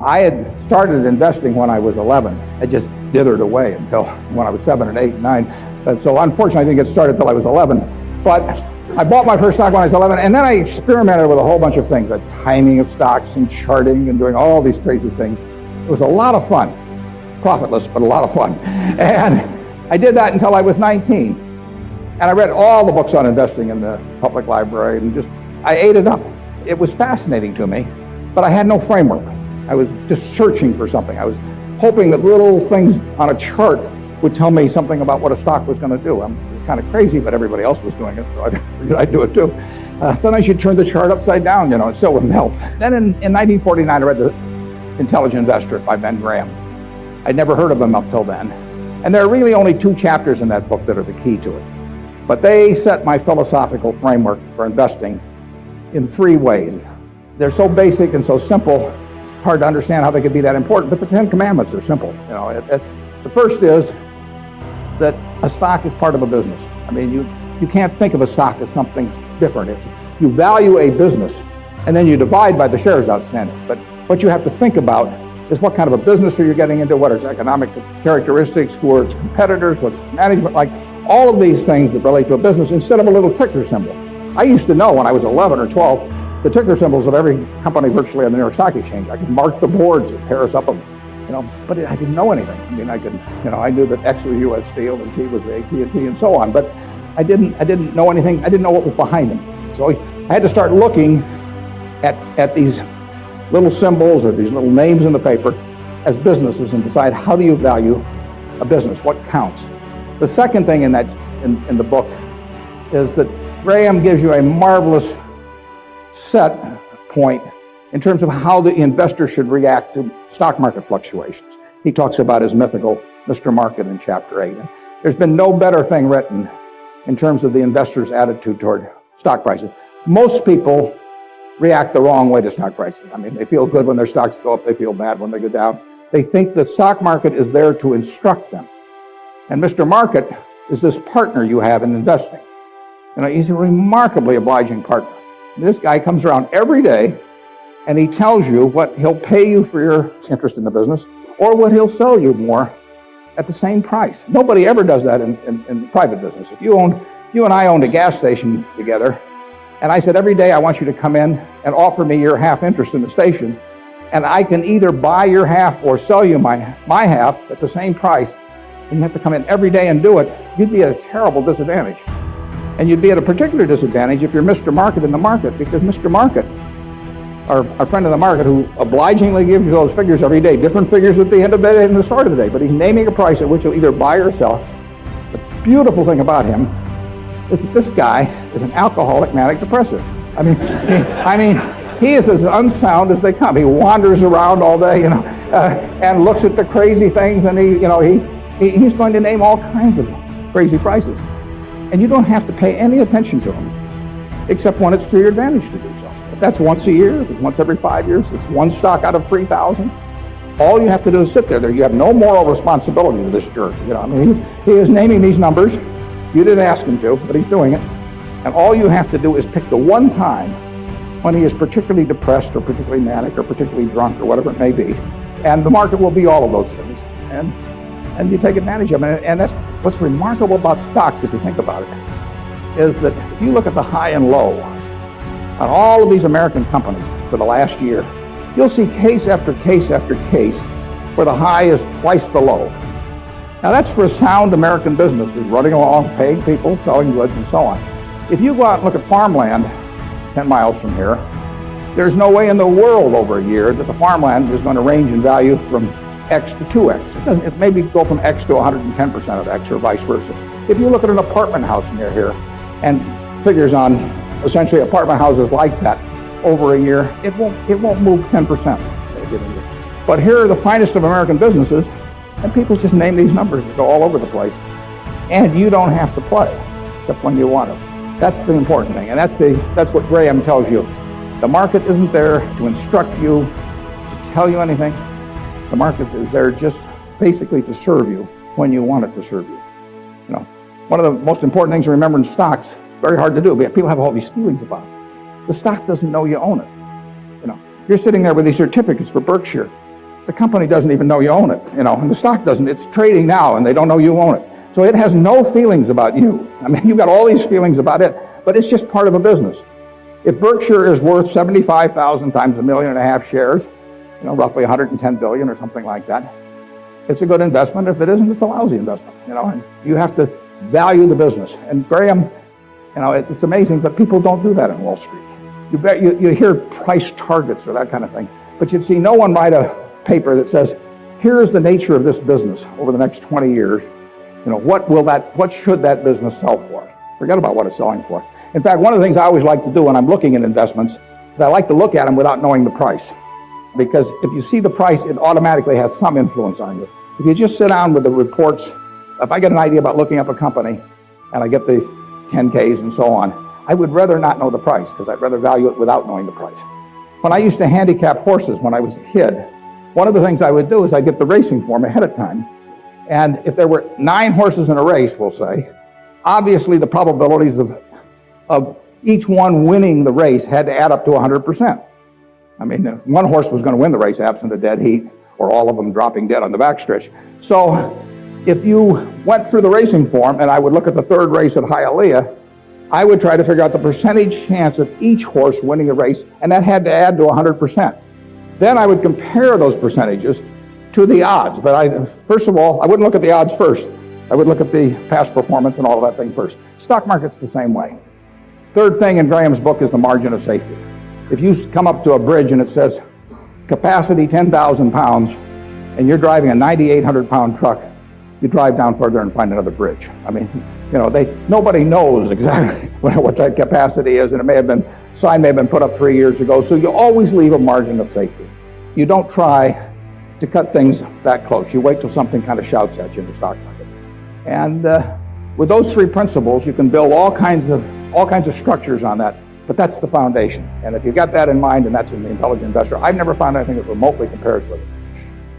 I had started investing when I was 11. I just dithered away until when I was 7 and 8 and 9. And so unfortunately, I didn't get started until I was 11. But I bought my first stock when I was 11, and then I experimented with a whole bunch of things, the timing of stocks and charting and doing all these crazy things. It was a lot of fun. Profitless, but a lot of fun. And I did that until I was 19. And I read all the books on investing in the public library and I ate it up. It was fascinating to me, but I had no framework. I was just searching for something. I was hoping that little things on a chart would tell me something about what a stock was going to do. It was kind of crazy, but everybody else was doing it, so I figured I'd do it too. Sometimes you'd turn the chart upside down, it still wouldn't help. Then in 1949, I read The Intelligent Investor by Ben Graham. I'd never heard of him up till then. And there are really only 2 chapters in that book that are the key to it. But they set my philosophical framework for investing in 3 ways. They're so basic and so simple, it's hard to understand how they could be that important, but the 10 Commandments are simple. The first is that a stock is part of a business. I mean, you can't think of a stock as something different. You value a business, and then you divide by the shares outstanding. But what you have to think about is what kind of a business are you getting into, what are its economic characteristics, who are its competitors, what's its management like, all of these things that relate to a business instead of a little ticker symbol. I used to know when I was 11 or 12 the ticker symbols of every company virtually on the New York Stock Exchange. I could mark the boards that pair us up them, but I didn't know anything. I mean, I knew that X was U.S. Steel and T was AT&T and so on, but I didn't know anything. I didn't know what was behind them. So I had to start looking at these little symbols or these little names in the paper as businesses and decide, how do you value a business? What counts? The second thing in the book is that Graham gives you a marvelous set point in terms of how the investor should react to stock market fluctuations. He talks about his mythical Mr. Market in chapter 8. And there's been no better thing written in terms of the investor's attitude toward stock prices. Most people react the wrong way to stock prices. I mean, they feel good when their stocks go up, they feel bad when they go down. They think the stock market is there to instruct them. And Mr. Market is this partner you have in investing. He's a remarkably obliging partner. This guy comes around every day and he tells you what he'll pay you for your interest in the business or what he'll sell you more at the same price. Nobody ever does that in private business. If you and I owned a gas station together, and I said, every day I want you to come in and offer me your half interest in the station, and I can either buy your half or sell you my half at the same price, and you have to come in every day and do it, you'd be at a terrible disadvantage. And you'd be at a particular disadvantage if you're Mr. Market in the market, because Mr. Market, our friend in the market who obligingly gives you those figures every day, different figures at the end of the day and the start of the day, but he's naming a price at which you'll either buy or sell. The beautiful thing about him is that this guy is an alcoholic manic depressive. I mean, he is as unsound as they come. He wanders around all day, and looks at the crazy things, and he's going to name all kinds of crazy prices. And you don't have to pay any attention to him, except when it's to your advantage to do so. If that's once a year, if it's once every 5 years, it's one stock out of 3,000. All you have to do is sit there. You have no moral responsibility to this jerk. He is naming these numbers. You didn't ask him to, but he's doing it. And all you have to do is pick the one time when he is particularly depressed or particularly manic or particularly drunk or whatever it may be. And the market will be all of those things. And you take advantage of it. And that's what's remarkable about stocks, if you think about it, is that if you look at the high and low on all of these American companies for the last year, you'll see case after case after case where the high is twice the low. Now that's for a sound American business, is running along, paying people, selling goods, and so on. If you go out and look at farmland 10 miles from here, there's no way in the world over a year that the farmland is going to range in value from X to 2X. It maybe go from X to 110% of X or vice versa. If you look at an apartment house near here and figures on essentially apartment houses like that over a year, it won't move 10%. But here are the finest of American businesses, and people just name these numbers that go all over the place. And you don't have to play, except when you want to. That's the important thing, and that's what Graham tells you. The market isn't there to instruct you, to tell you anything. The market is there just basically to serve you when you want it to serve you. One of the most important things to remember in stocks, very hard to do, but people have all these feelings about it. The stock doesn't know you own it. You're sitting there with these certificates for Berkshire, the company doesn't even know you own it, and the stock doesn't. It's trading now, and they don't know you own it. So it has no feelings about you. I mean, you've got all these feelings about it, but it's just part of a business. If Berkshire is worth 75,000 times 1.5 million shares, roughly 110 billion or something like that, it's a good investment. If it isn't, it's a lousy investment, and you have to value the business. And Graham, it's amazing, but people don't do that in Wall Street. You hear price targets or that kind of thing, but you'd see no one write a paper that says, here's the nature of this business over the next 20 years. What should that business sell for? Forget about what it's selling for. In fact, one of the things I always like to do when I'm looking at investments is I like to look at them without knowing the price. Because if you see the price, it automatically has some influence on you. If you just sit down with the reports, if I get an idea about looking up a company and I get the 10Ks and so on, I would rather not know the price because I'd rather value it without knowing the price. When I used to handicap horses when I was a kid, one of the things I would do is I'd get the racing form ahead of time. And if there were 9 horses in a race, we'll say, obviously the probabilities of each one winning the race had to add up to 100%. I mean, one horse was going to win the race absent a dead heat, or all of them dropping dead on the backstretch. So if you went through the racing form, and I would look at the 3rd race at Hialeah, I would try to figure out the percentage chance of each horse winning a race, and that had to add to 100%. Then I would compare those percentages to the odds. But first of all, I wouldn't look at the odds first. I would look at the past performance and all of that thing first. Stock market's the same way. Third thing in Graham's book is the margin of safety. If you come up to a bridge and it says capacity 10,000 pounds and you're driving a 9,800 pound truck, you drive down further and find another bridge. I mean, nobody knows exactly what that capacity is, and sign may have been put up 3 years ago, so you always leave a margin of safety. You don't try to cut things that close. You wait till something kind of shouts at you in the stock market. And with those 3 principles, you can build all kinds of structures on that. But that's the foundation. And if you got that in mind, and that's in the Intelligent Investor, I've never found anything that remotely compares with it.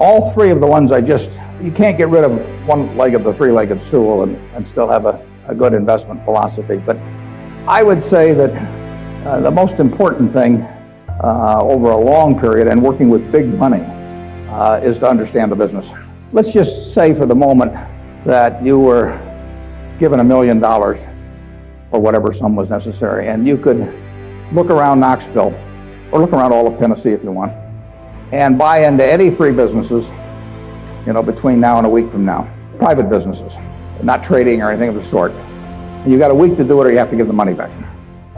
All 3 of the ones you can't get rid of one leg of the 3-legged stool and still have a good investment philosophy. But I would say that the most important thing over a long period and working with big money is to understand the business. Let's just say for the moment that you were given $1 million or whatever sum was necessary, and you could look around Knoxville or look around all of Tennessee if you want and buy into any 3 businesses between now and a week from now, private businesses, not trading or anything of the sort. And you got a week to do it or you have to give the money back.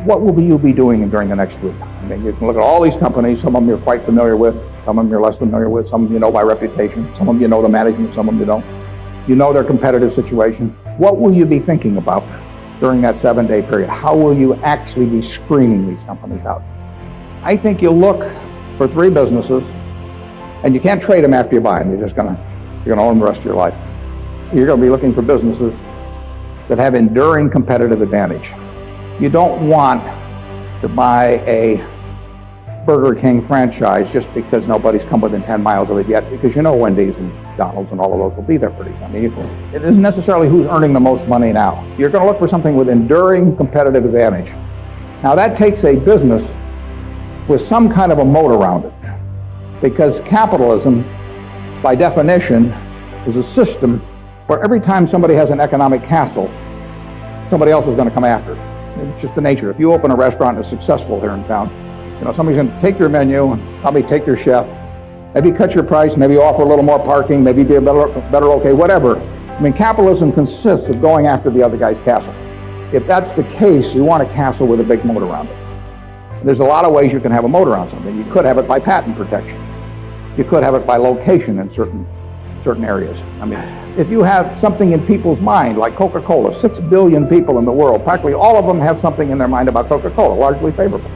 What will you be doing during the next week? I mean, you can look at all these companies. Some of them you're quite familiar with, some of them you're less familiar with, some of them you know by reputation, some of them you know the management, some of them you don't. You know their competitive situation. What will you be thinking about during that 7-day period? How will you actually be screening these companies out? I think you'll look for 3 businesses, and you can't trade them after you buy them. You're gonna own them the rest of your life. You're gonna be looking for businesses that have enduring competitive advantage. You don't want to buy a Burger King franchise just because nobody's come within 10 miles of it yet, because Wendy's and McDonald's and all of those will be there pretty soon. I mean, it isn't necessarily who's earning the most money now. You're going to look for something with enduring competitive advantage. Now that takes a business with some kind of a moat around it, because capitalism, by definition, is a system where every time somebody has an economic castle, somebody else is going to come after it. It's just the nature. If you open a restaurant that's successful here in town, somebody's going to take your menu, probably take your chef, maybe cut your price, maybe offer a little more parking, maybe be a better okay, whatever. I mean, capitalism consists of going after the other guy's castle. If that's the case, you want a castle with a big moat around it. And there's a lot of ways you can have a moat around something. You could have it by patent protection. You could have it by location in certain areas. I mean, if you have something in people's mind, like Coca-Cola, 6 billion people in the world, practically all of them have something in their mind about Coca-Cola, largely favorable.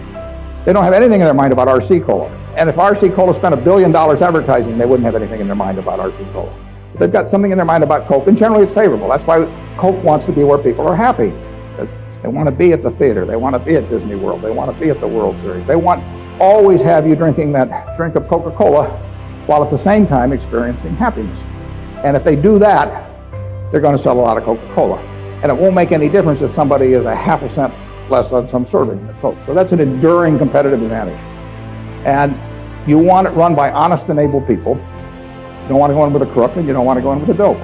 They don't have anything in their mind about RC Cola. And if RC Cola spent $1 billion advertising, they wouldn't have anything in their mind about RC Cola. But they've got something in their mind about Coke, and generally it's favorable. That's why Coke wants to be where people are happy. Because they want to be at the theater, they want to be at Disney World, they want to be at the World Series. They want always have you drinking that drink of Coca-Cola while at the same time experiencing happiness. And if they do that, they're going to sell a lot of Coca-Cola. And it won't make any difference if somebody is a half a cent less on some serving of Coke. So that's an enduring competitive advantage. And you want it run by honest and able people. You don't want to go in with a crook, and you don't want to go in with a dope.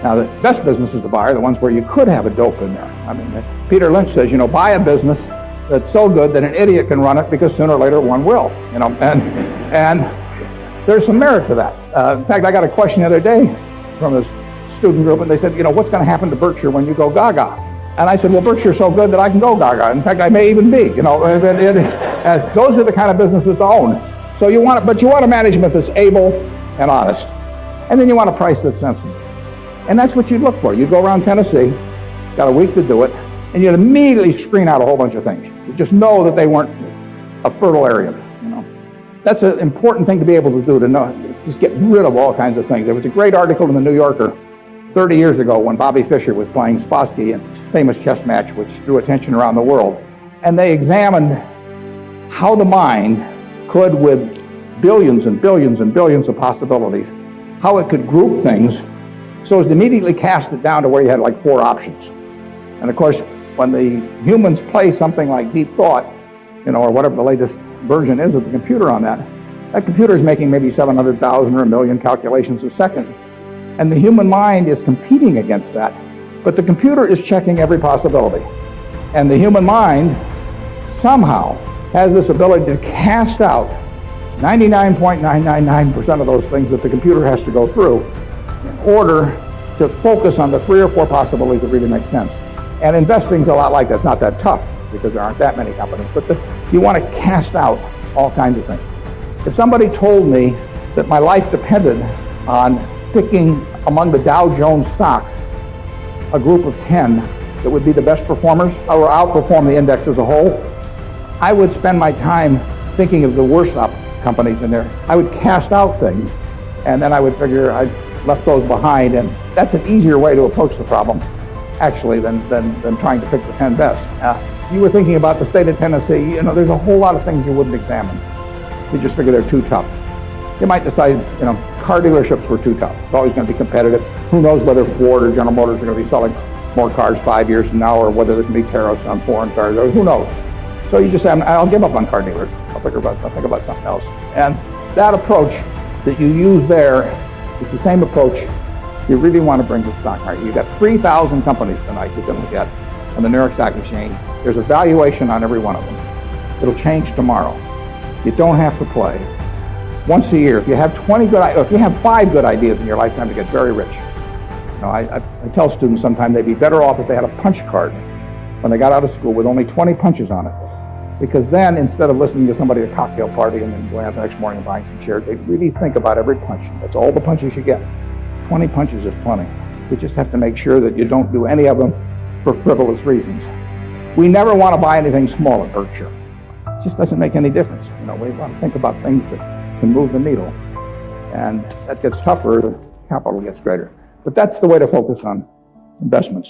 Now, the best businesses to buy are the ones where you could have a dope in there. I mean, Peter Lynch says, buy a business that's so good that an idiot can run it, because sooner or later one will. And there's some merit to that. In fact, I got a question the other day from this student group, and they said, what's going to happen to Berkshire when you go gaga? And I said, well, Berkshire's so good that I can go gaga. In fact, I may even be. Those are the kind of businesses to own. So you want a management that's able and honest, and then you want a price that's sensible. And that's what you'd look for. You'd go around Tennessee, got a week to do it, and you'd immediately screen out a whole bunch of things. You just know that they weren't a fertile area. That's an important thing to be able to do, to know, just get rid of all kinds of things. There was a great article in the New Yorker 30 years ago when Bobby Fischer was playing Spassky in a famous chess match which drew attention around the world. And they examined how the mind could, with billions and billions and billions of possibilities, how it could group things so as to immediately cast it down to where you had like 4 options. And of course, when the humans play something like deep thought, or whatever the latest version is of the computer on that computer is making maybe 700,000 or 1 million calculations a second. And the human mind is competing against that. But the computer is checking every possibility. And the human mind somehow has this ability to cast out 99.999% of those things that the computer has to go through in order to focus on the 3 or 4 possibilities that really make sense. And investing's a lot like that. It's not that tough because there aren't that many companies, but you want to cast out all kinds of things. If somebody told me that my life depended on picking among the Dow Jones stocks a group of 10 that would be the best performers or outperform the index as a whole, I would spend my time thinking of the worst companies in there. I would cast out things, and then I would figure I left those behind, and that's an easier way to approach the problem, actually, than trying to pick the 10 best. You were thinking about the state of Tennessee. There's a whole lot of things you wouldn't examine. You just figure they're too tough. You might decide, car dealerships were too tough. It's always going to be competitive. Who knows whether Ford or General Motors are going to be selling more cars 5 years from now, or whether there can be tariffs on foreign cars, or who knows. So you just say, I'll give up on car dealers. I'll think about something else. And that approach that you use there is the same approach you really want to bring to the stock market. You've got 3,000 companies tonight you can look at on the New York Stock Exchange. There's a valuation on every one of them. It'll change tomorrow. You don't have to play. Once a year, if you have 5 good ideas in your lifetime, you get very rich. I tell students sometimes they'd be better off if they had a punch card when they got out of school with only 20 punches on it. Because then, instead of listening to somebody at a cocktail party and then going out the next morning and buying some shares, they really think about every punch. That's all the punches you get. 20 punches is plenty. You just have to make sure that you don't do any of them for frivolous reasons. We never want to buy anything small at Berkshire. It just doesn't make any difference. We want to think about things that can move the needle. And that gets tougher, the capital gets greater. But that's the way to focus on investments.